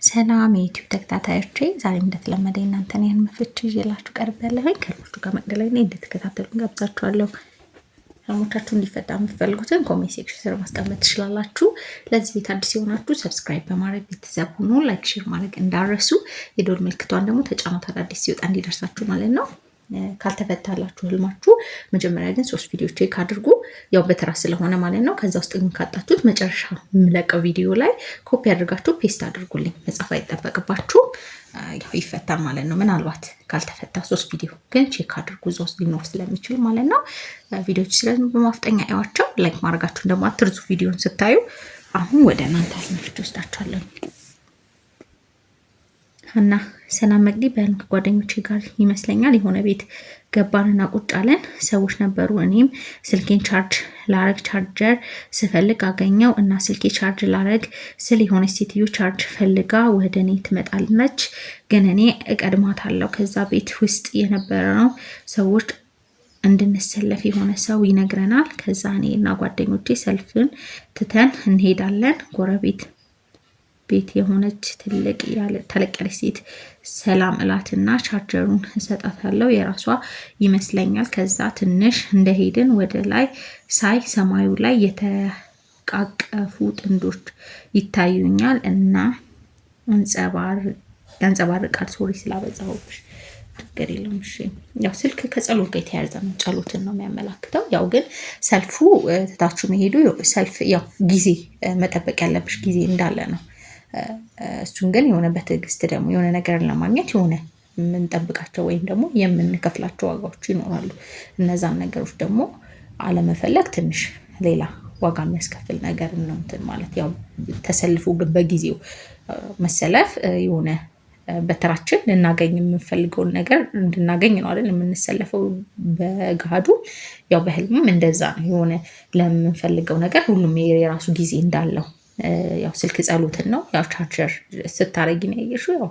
ሰላም የዩቲዩብ ተከታታዮቼ ዛሬም እንደተለመደ እናንተን ያን መፍትሄ ይዤላችሁ ቀርቤያለሁ። ከልጆቹ ጋር መቅደላይ ነኝ። እንድትከታተሉ ጋብዛችኋለሁ። ህልሞቻችሁ እንዲፈታ የምትፈልጉትን ኮሜንት ሴክሽን ስር ማስቀመጥ ትችላላችሁ። ለዚህ ቤት አዲስ የሆናችሁ ሰብስክራይብ በማድረግ ቤተሰብ ሁኑ። ላይክ፣ ሼር ማድረግ እንዳረሱ፣ የደወል ምልክቷን ደግሞ ተጫኑት አዳዲስ ሲወጣ እንዲደርሳችሁ ማለት ነው። ካልተፈታላችሁ ህልማችሁ መጀመሪያ ግን 3 ቪዲዮ ቼክ አድርጉ። ያው በተራ ስለሆነ ማለት ነው። ከዛ ውስጥ ግን ካጣችሁት መጨረሻ የምለቀው ቪዲዮ ላይ ኮፒ አድርጋችሁ ፔስት አድርጉልኝ። መጻፍ አይጠበቅባችሁ፣ ያው ይፈታል ማለት ነው። ምናልባት ካልተፈታ 3 ቪዲዮ ግን ቼክ አድርጉ፣ እዛ ውስጥ ሊኖር ስለሚችል ማለት ነው። ቪዲዮዎች ስለዚህ በማፍጠኛ አይዋቸው ላይክ ማድረጋችሁን ደግሞ አትርሱ ቪዲዮን ስታዩ። አሁን ወደ እናንተ አልመፍት ወስዳችኋለሁ። እና ሰላም መቅዲ በህልም ከጓደኞቼ ጋር ይመስለኛል የሆነ ቤት ገባንና ቁጭ አለን። ሰዎች ነበሩ። እኔም ስልኬን ቻርጅ ላረግ ቻርጀር ስፈልግ አገኘው እና ስልኬ ቻርጅ ላረግ ስል የሆነች ሴትዮ ቻርጅ ፈልጋ ወደ እኔ ትመጣለች፣ ግን እኔ እቀድማታለሁ። ከዛ ቤት ውስጥ የነበረው ሰዎች እንድንሰለፍ የሆነ ሰው ይነግረናል። ከዛ እኔ እና ጓደኞቼ ሰልፍን ትተን እንሄዳለን። ጎረቤት ቤት የሆነች ተለቅ ያለች ሴት ሰላም እላትና ቻርጀሩን እሰጣታለሁ። የራሷ ይመስለኛል። ከዛ ትንሽ እንደሄድን ወደ ላይ ሳይ ሰማዩ ላይ የተቃቀፉ ጥንዶች ይታዩኛል እና ያንጸባርቃል። ሶሪ ስላበዛሁብሽ፣ ችግር የለውም። እሺ፣ ያው ስልክ ከጸሎት ጋር የተያያዘ ነው። ጸሎትን ነው የሚያመላክተው። ያው ግን ሰልፉ ትታችሁ መሄዱ ሰልፍ ያው ጊዜ መጠበቅ ያለብሽ ጊዜ እንዳለ ነው። እሱን ግን የሆነ በትዕግስት ደግሞ የሆነ ነገርን ለማግኘት የሆነ የምንጠብቃቸው ወይም ደግሞ የምንከፍላቸው ዋጋዎች ይኖራሉ። እነዛን ነገሮች ደግሞ አለመፈለግ ትንሽ ሌላ ዋጋ የሚያስከፍል ነገር ነው። እንትን ማለት ያው ተሰልፎ ግን በጊዜው መሰለፍ የሆነ በተራችን ልናገኝ የምንፈልገውን ነገር እንድናገኝ ነው አይደል የምንሰለፈው በገሃዱ። ያው በህልምም እንደዛ ነው። የሆነ ለምንፈልገው ነገር ሁሉም የራሱ ጊዜ እንዳለው ያው ስልክ ጸሎትን ነው። ያው ቻርጀር ስታረጊ ነው ያየሽው። ያው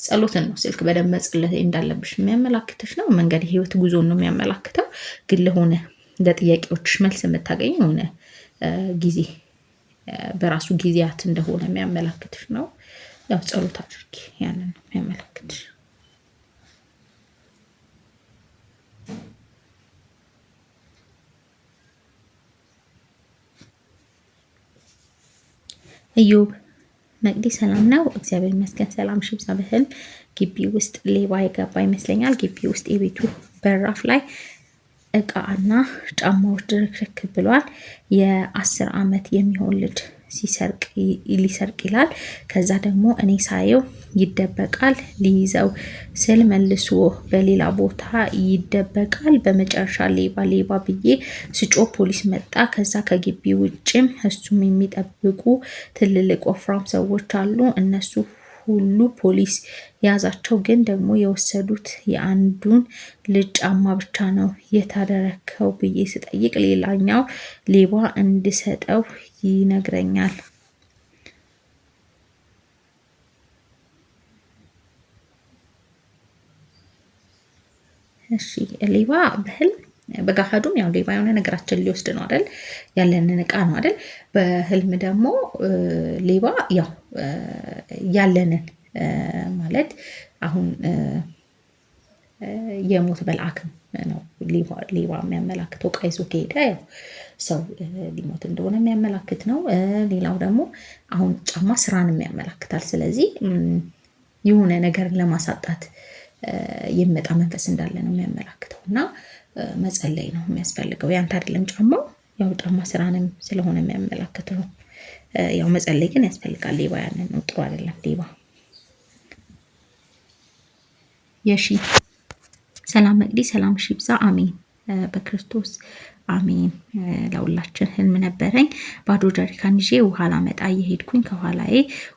ጸሎትን ነው። ስልክ በደንብ መጸለይ እንዳለብሽ የሚያመላክተሽ ነው። መንገድ ህይወት ጉዞን ነው የሚያመላክተው። ግን ለሆነ ለጥያቄዎችሽ መልስ የምታገኝ የሆነ ጊዜ በራሱ ጊዜያት እንደሆነ የሚያመላክተሽ ነው። ያው ጸሎት አድርጊ፣ ያንን ነው የሚያመላክተሽ። እዮብ መቅዲ ሰላም ነው? እግዚአብሔር ይመስገን ሰላም ሽብዛ። በህልም ግቢ ውስጥ ሌባ የገባ ይመስለኛል። ግቢ ውስጥ የቤቱ በራፍ ላይ እቃና ጫማዎች ድርክርክ ብሏል። የ10 ዓመት የሚሆን ልጅ ሊሰርቅ ይላል። ከዛ ደግሞ እኔ ሳየው ይደበቃል። ሊይዘው ስል መልሶ በሌላ ቦታ ይደበቃል። በመጨረሻ ሌባ ብዬ ስጮ ፖሊስ መጣ። ከዛ ከግቢ ውጭም እሱም የሚጠብቁ ትልልቅ ወፍራም ሰዎች አሉ። እነሱ ሁሉ ፖሊስ ያዛቸው። ግን ደግሞ የወሰዱት የአንዱን ልጅ ጫማ ብቻ ነው። የታደረከው ብዬ ስጠይቅ ሌላኛው ሌባ እንድሰጠው ይነግረኛል። እሺ፣ ሌባ በህልም በገሃዱም ያው ሌባ የሆነ ነገራችን ሊወስድ ነው አይደል? ያለንን እቃ ነው አይደል? በህልም ደግሞ ሌባ ያው ያለንን ማለት አሁን የሞት መልአክም ነው ሌባ የሚያመላክተው። እቃ ይዞ ከሄደ ያው ሰው ሊሞት እንደሆነ የሚያመላክት ነው። ሌላው ደግሞ አሁን ጫማ ስራንም ያመላክታል። ስለዚህ የሆነ ነገርን ለማሳጣት የሚመጣ መንፈስ እንዳለ ነው የሚያመላክተው እና መጸለይ ነው የሚያስፈልገው። ያንተ አይደለም ጫማው፣ ያው ጫማ ስራንም ስለሆነ የሚያመላክተው ያው መጸለይ ግን ያስፈልጋል። ሌባ ያንን ነው፣ ጥሩ አይደለም ሌባ። የሺ ሰላም መቅዲ ሰላም ሺብዛ። አሜን በክርስቶስ አሜን። ለሁላችን ህልም ነበረኝ። ባዶ ጀሪካን ይዤ ውሃ ላመጣ እየሄድኩኝ ከኋላዬ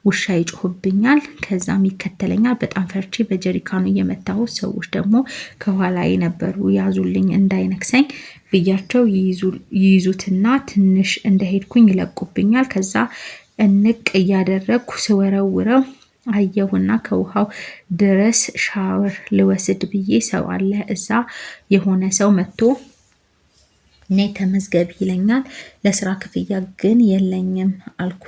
ውሻ ይጮህብኛል። ከዛም ይከተለኛል። በጣም ፈርቼ በጀሪካኑ እየመታሁ ሰዎች ደግሞ ከኋላዬ ነበሩ። ያዙልኝ እንዳይነክሰኝ ብያቸው ይይዙትና ትንሽ እንደሄድኩኝ ይለቁብኛል። ከዛ እንቅ እያደረግኩ ስወረውረው አየሁና ከውሃው ድረስ ሻወር ልወስድ ብዬ ሰው አለ እዛ። የሆነ ሰው መጥቶ ነይ ተመዝገቢ ይለኛል። ለስራ ክፍያ ግን የለኝም አልኩ።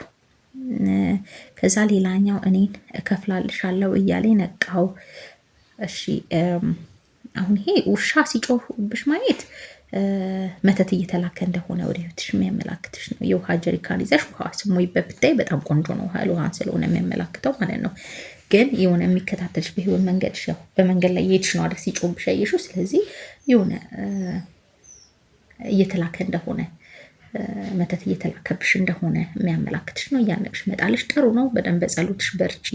ከዛ ሌላኛው እኔን እከፍላልሻለሁ እያለ ነቃው። እሺ አሁን ይሄ ውሻ ሲጮህብሽ ማየት መተት እየተላከ እንደሆነ ወደ ህይወትሽ የሚያመላክትሽ ነው። የውሃ ጀሪካን ይዘሽ ውሃ ስሞይበት ብታይ በጣም ቆንጆ ነው። ውሃን ስለሆነ የሚያመላክተው ማለት ነው። ግን የሆነ የሚከታተልሽ በህይወት መንገድሽ ያው በመንገድ ላይ የሄድሽ ነው አይደል ሲጮህብሽ ያየሽው። ስለዚህ የሆነ እየተላከ እንደሆነ መተት እየተላከብሽ እንደሆነ የሚያመላክትሽ ነው። እያነቅሽ መጣልሽ ጥሩ ነው። በደንብ በጸሎትሽ በርቺ።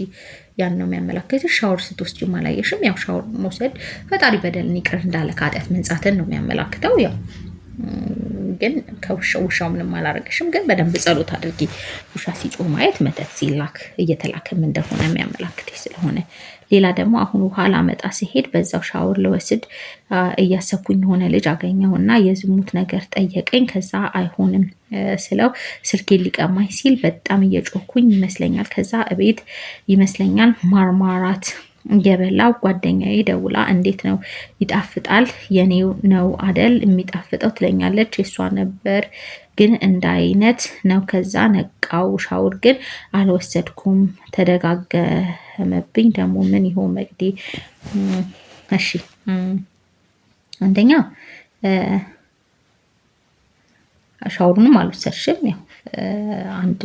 ያን ነው የሚያመላክትሽ። ሻወር ስትወስጂ አላየሽም። ያው ሻወር መውሰድ ፈጣሪ በደልን ይቅር እንዳለ ከኃጢአት መንጻትን ነው የሚያመላክተው። ያው ግን ከውሻው ምንም አላረገሽም። ግን በደንብ ጸሎት አድርጊ። ውሻ ሲጮህ ማየት መተት ሲላክ እየተላከም እንደሆነ የሚያመላክትሽ ስለሆነ። ሌላ ደግሞ አሁን ውሃ ላመጣ ሲሄድ በዛው ሻወር ልወስድ እያሰብኩኝ የሆነ ልጅ አገኘሁና የዝሙት ነገር ጠየቀኝ። ከዛ አይሆንም ስለው ስልኬን ሊቀማኝ ሲል በጣም እየጮኩኝ ይመስለኛል። ከዛ እቤት ይመስለኛል ማርማራት እየበላው ጓደኛዬ ደውላ እንዴት ነው ይጣፍጣል? የኔው ነው አደል የሚጣፍጠው ትለኛለች። የሷ ነበር ግን እንደ አይነት ነው። ከዛ ነቃው። ሻውር ግን አልወሰድኩም። ተደጋገመብኝ። ደግሞ ምን ይሆን መቅዲ? እሺ አንደኛ ሻወሩንም አልወሰድሽም። ያው አንድ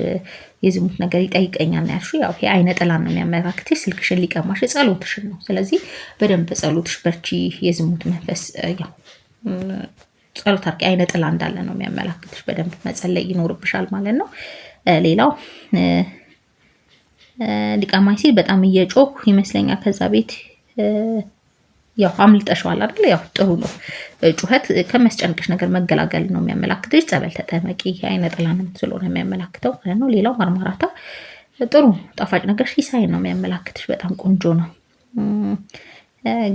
የዝሙት ነገር ይጠይቀኛል ነው ያልሽው። ያው ይሄ አይነ ጥላ ነው የሚያመላክትሽ። ስልክሽን ሊቀማሽ ጸሎትሽን ነው። ስለዚህ በደንብ ጸሎትሽ በርቺ። የዝሙት መንፈስ ያው ጸሎት አድርጊ። አይነ ጥላ እንዳለ ነው የሚያመላክትሽ። በደንብ መጸለይ ይኖርብሻል ማለት ነው። ሌላው ሊቀማኝ ሲል በጣም እየጮኩ ይመስለኛል። ከዛ ቤት ያው አምልጠሽዋል አይደል? ያው ጥሩ ነው። ጩኸት ከሚያስጨንቅሽ ነገር መገላገል ነው የሚያመላክትሽ። ጸበል ተጠመቂ። አይነ ጥላንም ስለሆነ የሚያመላክተው ማለት ነው። ሌላው ማርማራታ ጥሩ ጣፋጭ ነገር ሲሳይ ነው የሚያመላክትሽ። በጣም ቆንጆ ነው።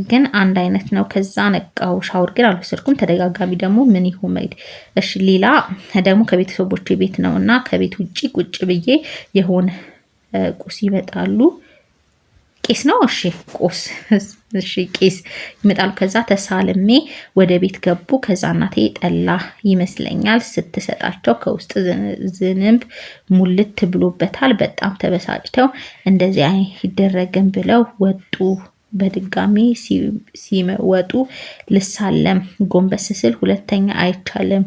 ግን አንድ አይነት ነው። ከዛ ነቃው። ሻወር ግን አልወሰድኩም። ተደጋጋሚ ደግሞ ምን ይሁን መሄድ። እሺ ሌላ ደግሞ ከቤተሰቦች ቤት ነው እና ከቤት ውጭ ቁጭ ብዬ የሆነ ቁስ ይመጣሉ። ቄስ ነው። እሺ ቁስ እሺ ቄስ ይመጣሉ። ከዛ ተሳልሜ ወደ ቤት ገቡ። ከዛ እናቴ ጠላ ይመስለኛል ስትሰጣቸው ከውስጥ ዝንብ ሙልት ብሎበታል። በጣም ተበሳጭተው እንደዚህ አይደረግም ብለው ወጡ። በድጋሚ ሲወጡ ልሳለም ጎንበስ ስል ሁለተኛ አይቻልም።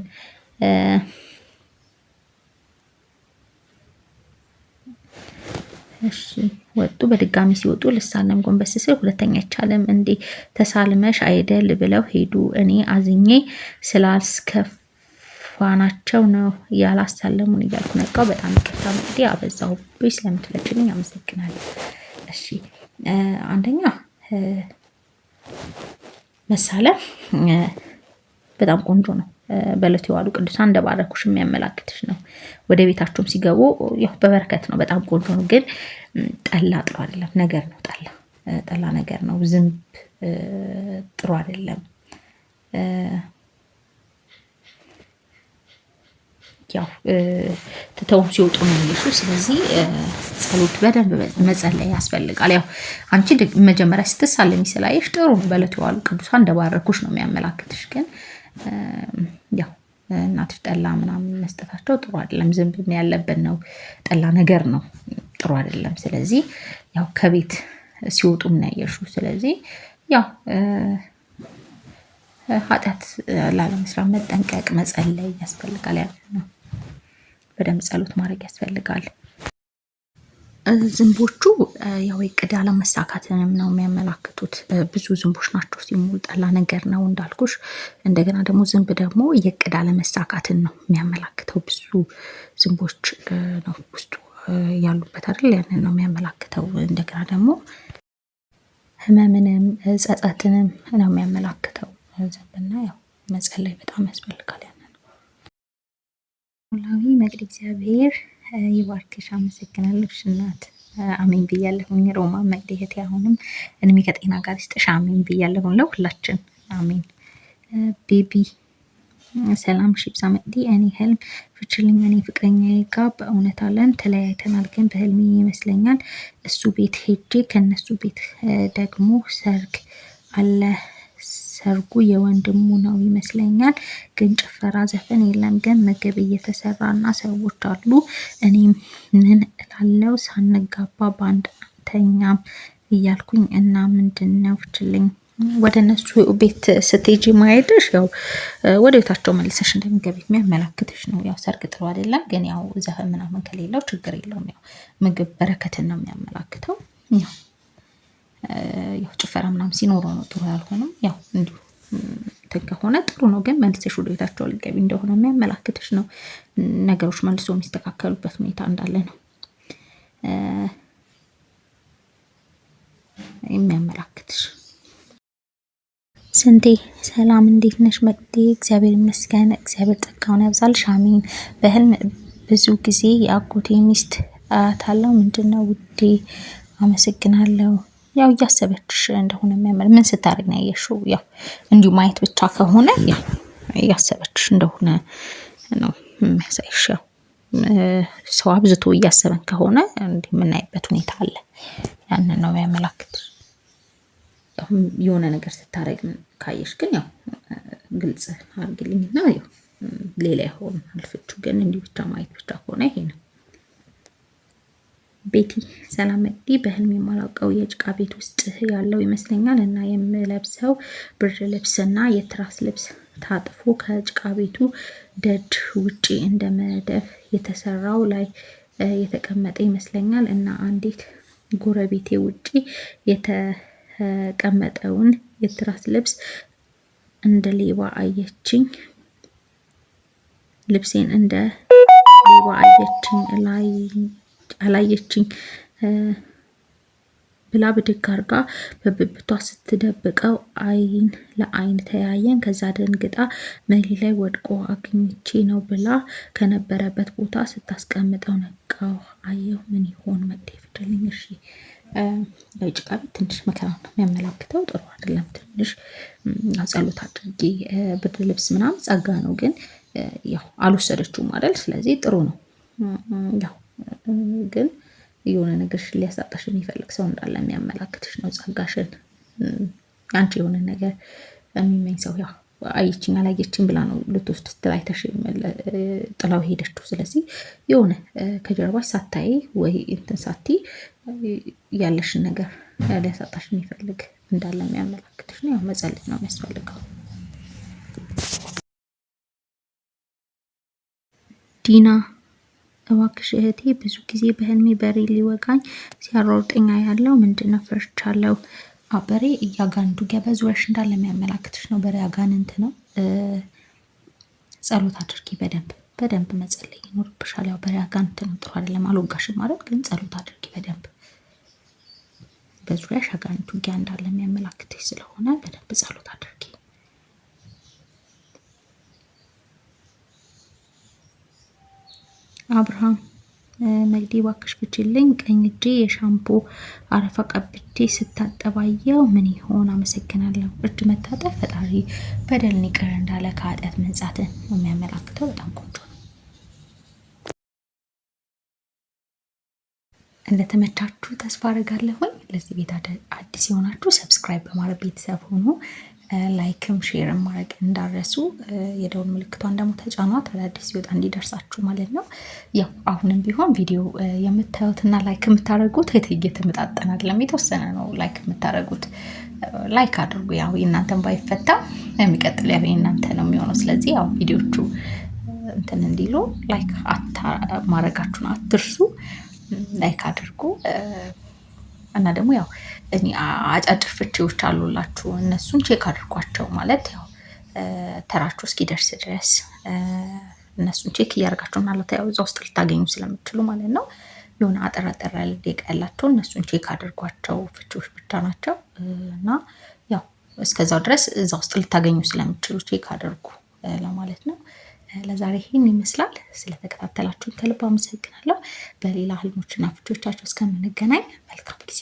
እሺ ወጡ። በድጋሚ ሲወጡ ልሳለም ጎንበስ ስል ሁለተኛ አይቻልም። እንዴ ተሳልመሽ አይደል ብለው ሄዱ። እኔ አዝኜ ስላስከፋናቸው ነው ያላሳለሙን እያልኩ ነቃው። በጣም ይቅርታ እንግዲህ አበዛሁብሽ። ስለምትፈቅጂልኝ አመሰግናለሁ። እሺ አንደኛ መሳለም በጣም ቆንጆ ነው። በዕለቱ የዋሉ ቅዱሳን እንደባረኩሽ የሚያመላክትሽ ነው። ወደ ቤታቸውም ሲገቡ ያው በበረከት ነው። በጣም ቆንጆ ነው። ግን ጠላ ጥሩ አይደለም። ነገር ነው። ጠላ ነገር ነው። ዝንብ ጥሩ አይደለም። ያው ትተውም ሲወጡ ነው የሚሉት። ስለዚህ ጸሎት በደንብ መጸለይ ያስፈልጋል። ያው አንቺ መጀመሪያ ስትሳለሚ ስላየሽ ጥሩ ነው። በዕለቱ የዋሉ ቅዱሳን እንደባረኩሽ ነው የሚያመላክትሽ። ግን ያው እናትሽ ጠላ ምናምን መስጠታቸው ጥሩ አይደለም። ዝንብ ያለበት ነው። ጠላ ነገር ነው። ጥሩ አይደለም። ስለዚህ ያው ከቤት ሲወጡም ነው ያየሽው። ስለዚህ ያው ኃጢአት ላለመስራት መጠንቀቅ መጸለይ ያስፈልጋል። ያለ ነው። በደንብ ጸሎት ማድረግ ያስፈልጋል። ዝንቦቹ ያው እቅድ አለመሳካትንም ነው የሚያመላክቱት። ብዙ ዝንቦች ናቸው ሲሞሉ ጠላ ነገር ነው እንዳልኩሽ። እንደገና ደግሞ ዝንብ ደግሞ የእቅድ አለመሳካትን ነው የሚያመላክተው። ብዙ ዝንቦች ነው ውስጡ ያሉበት አይደል? ያንን ነው የሚያመላክተው። እንደገና ደግሞ ህመምንም ጸጸትንም ነው የሚያመላክተው ዝንብና ያው መጸለይ በጣም ያስፈልጋል። ያንን ላዊ መቅድ እግዚአብሔር ይባርክሽ። አመሰግናለሁ እናት። አሜን ብያለሁኝ። ሮማ መቅድ እህቴ አሁንም እድሜ ከጤና ጋር ይስጥሽ። አሜን ብያለሁኝ። ለሁላችን አሜን። ቤቢ ሰላም ሽብዛ መቅዲ። እኔ ህልም ፍችልኝ። እኔ ፍቅረኛዬ ጋር በእውነት አለን ተለያይተናል፣ ግን በህልሜ ይመስለኛል እሱ ቤት ሄጄ ከነሱ ቤት ደግሞ ሰርግ አለ ሰርጉ የወንድሙ ነው ይመስለኛል። ግን ጭፈራ ዘፈን የለም። ግን ምግብ እየተሰራ እና ሰዎች አሉ። እኔ ምን እላለው ሳንጋባ በአንድ አንተኛም እያልኩኝ እና ምንድነው ፍችልኝ ወደ እነሱ ቤት ስትሄጂ ማየትሽ ያው ወደ ቤታቸው መልሰሽ እንደሚገቢ የሚያመላክትሽ ነው። ያው ሰርግ ጥሩ አይደለም፣ ግን ያው ዘፈን ምናምን ከሌለው ችግር የለውም። ያው ምግብ በረከትን ነው የሚያመላክተው። ያው ጭፈራ ምናምን ሲኖረው ነው ጥሩ ያልሆነው። ያው እንዲሁ ከሆነ ጥሩ ነው፣ ግን መልሰሽ ወደ ቤታቸው ልትገቢ እንደሆነ የሚያመላክትሽ ነው። ነገሮች መልሶ የሚስተካከሉበት ሁኔታ እንዳለ ነው የሚያመላክትሽ። ስንቴ ሰላም፣ እንዴት ነሽ መቅዲ? እግዚአብሔር ይመስገን። እግዚአብሔር ጸጋውን ያብዛልሽ። አሜን። በህልም ብዙ ጊዜ የአጎቴ ሚስት አያታለሁ። ምንድነው ውዴ? አመሰግናለሁ። ያው እያሰበችሽ እንደሆነ የሚያመል ምን ስታደርግ ነው ያየሽው? ያው እንዲሁ ማየት ብቻ ከሆነ ያው እያሰበችሽ እንደሆነ ነው የሚያሳይሽ። ያው ሰው አብዝቶ እያሰበን ከሆነ እንዲህ የምናይበት ሁኔታ አለ። ያንን ነው የሚያመላክትሽ። የሆነ ነገር ስታደርግ ካየሽ ግን ያው ግልጽ አድርግልኝና ያው ሌላ ይሆን አልፍቹ። ግን እንዲህ ብቻ ማየት ብቻ ከሆነ ይሄ ነው። ቤቲ ሰላም መቅዲ፣ በህልም የማላውቀው የጭቃ ቤት ውስጥ ያለው ይመስለኛል እና የምለብሰው ብርድ ልብስና የትራስ ልብስ ታጥፎ ከጭቃ ቤቱ ደጅ ውጪ እንደ መደብ የተሰራው ላይ የተቀመጠ ይመስለኛል እና አንዲት ጎረቤቴ ውጪ የተቀመጠውን የትራስ ልብስ እንደ ሌባ አየችኝ። ልብሴን እንደ ሌባ አየችኝ አላየችኝ ብላ ብድግ አርጋ በብብቷ ስትደብቀው አይን ለአይን ተያየን። ከዛ ደንግጣ መሬት ላይ ወድቆ አግኝቼ ነው ብላ ከነበረበት ቦታ ስታስቀምጠው ነቃው አየሁ። ምን ይሆን መቅዲ ፍትልኝ። እሺ ጭቃ ቤት ትንሽ መከራ ነው የሚያመላክተው። ጥሩ አይደለም። ትንሽ ጸሎት አድርጊ። ብርድ ልብስ ምናምን ጸጋ ነው፣ ግን ያው አልወሰደችውም አይደል? ስለዚህ ጥሩ ነው። ያው ግን የሆነ ነገርሽን ሊያሳጣሽ የሚፈልግ ሰው እንዳለ የሚያመላክትሽ ነው። ጸጋሽን አንቺ የሆነ ነገር የሚመኝ ሰው ያው አየችኝ አላየችኝ ብላ ነው ልትወስድ ስትል አይተሽ ጥላው ሄደችው። ስለዚህ የሆነ ከጀርባሽ ሳታይ ወይ እንትን ሳቲ ያለሽን ነገር ሊያሳጣሽ የሚፈልግ እንዳለ የሚያመላክትሽ ነው። ያው መጸለይ ነው የሚያስፈልገው። ዲና እባክሽ እህቴ፣ ብዙ ጊዜ በህልሜ በሬ ሊወጋኝ ሲያሯሩጠኝ ያለው ምንድነው? ፈርቻለሁ። በሬ እያጋንዱ በዙሪያሽ እንዳለ የሚያመላክትሽ ነው። በሬ አጋንንት ነው። ጸሎት አድርጊ። በደንብ መጸለይ ይኖርብሻል። ያው በሬ አጋንንት ነው፣ ጥሩ አይደለም። አልወጋሽም ማለት ግን ጸሎት አድርጊ በደንብ። በዙሪያሽ አጋንንት ውጊያ እንዳለ የሚያመላክትሽ ስለሆነ በደንብ ጸሎት አድርጊ። አብርሃም መግዲ እባክሽ ፍችልኝ። ቀኝ እጄ የሻምፖ አረፋ ቀብቼ ስታጠባየው ምን ይሆን? አመሰግናለሁ። እጅ መታጠብ ፈጣሪ በደልን ይቅር እንዳለ ከኃጢአት መንጻትን ነው የሚያመላክተው። በጣም ቆንጆ ነው። እንደተመቻችሁ ተስፋ አድርጋለሁኝ። ለዚህ ቤት አዲስ የሆናችሁ ሰብስክራይብ በማድረግ ቤተሰብ ሆኖ ላይክም ሼርም ማድረግ እንዳረሱ፣ የደውል ምልክቷን ደግሞ ተጫኗት አዳዲስ ሲወጣ እንዲደርሳችሁ ማለት ነው። ያው አሁንም ቢሆን ቪዲዮ የምታዩትና ላይክ የምታደርጉት እየተመጣጠነ አይደለም፣ የተወሰነ ነው ላይክ የምታደርጉት። ላይክ አድርጉ። ያው የእናንተን ባይፈታ የሚቀጥል ያው የእናንተ ነው የሚሆነው። ስለዚህ ያው ቪዲዮቹ እንትን እንዲሉ ላይክ ማድረጋችሁን አትርሱ። ላይክ አድርጉ እና ደግሞ ያው አጫጭር ፍቺዎች አሉላችሁ፣ እነሱን ቼክ አድርጓቸው። ማለት ያው ተራችሁ እስኪደርስ ድረስ እነሱን ቼክ እያደረጋችሁ ማለት ያው እዛ ውስጥ ልታገኙ ስለምትችሉ ማለት ነው። የሆነ አጠራጠር ያለ ደቂቃ ያላቸው እነሱን ቼክ አድርጓቸው። ፍቺዎች ብቻ ናቸው እና ያው እስከዛው ድረስ እዛ ውስጥ ልታገኙ ስለምትችሉ ቼክ አድርጉ ለማለት ነው። ለዛሬ ይህን ይመስላል። ስለተከታተላችሁን ከልብ አመሰግናለሁ። በሌላ ህልሞችና ፍቺዎቻችሁ እስከምንገናኝ መልካም ጊዜ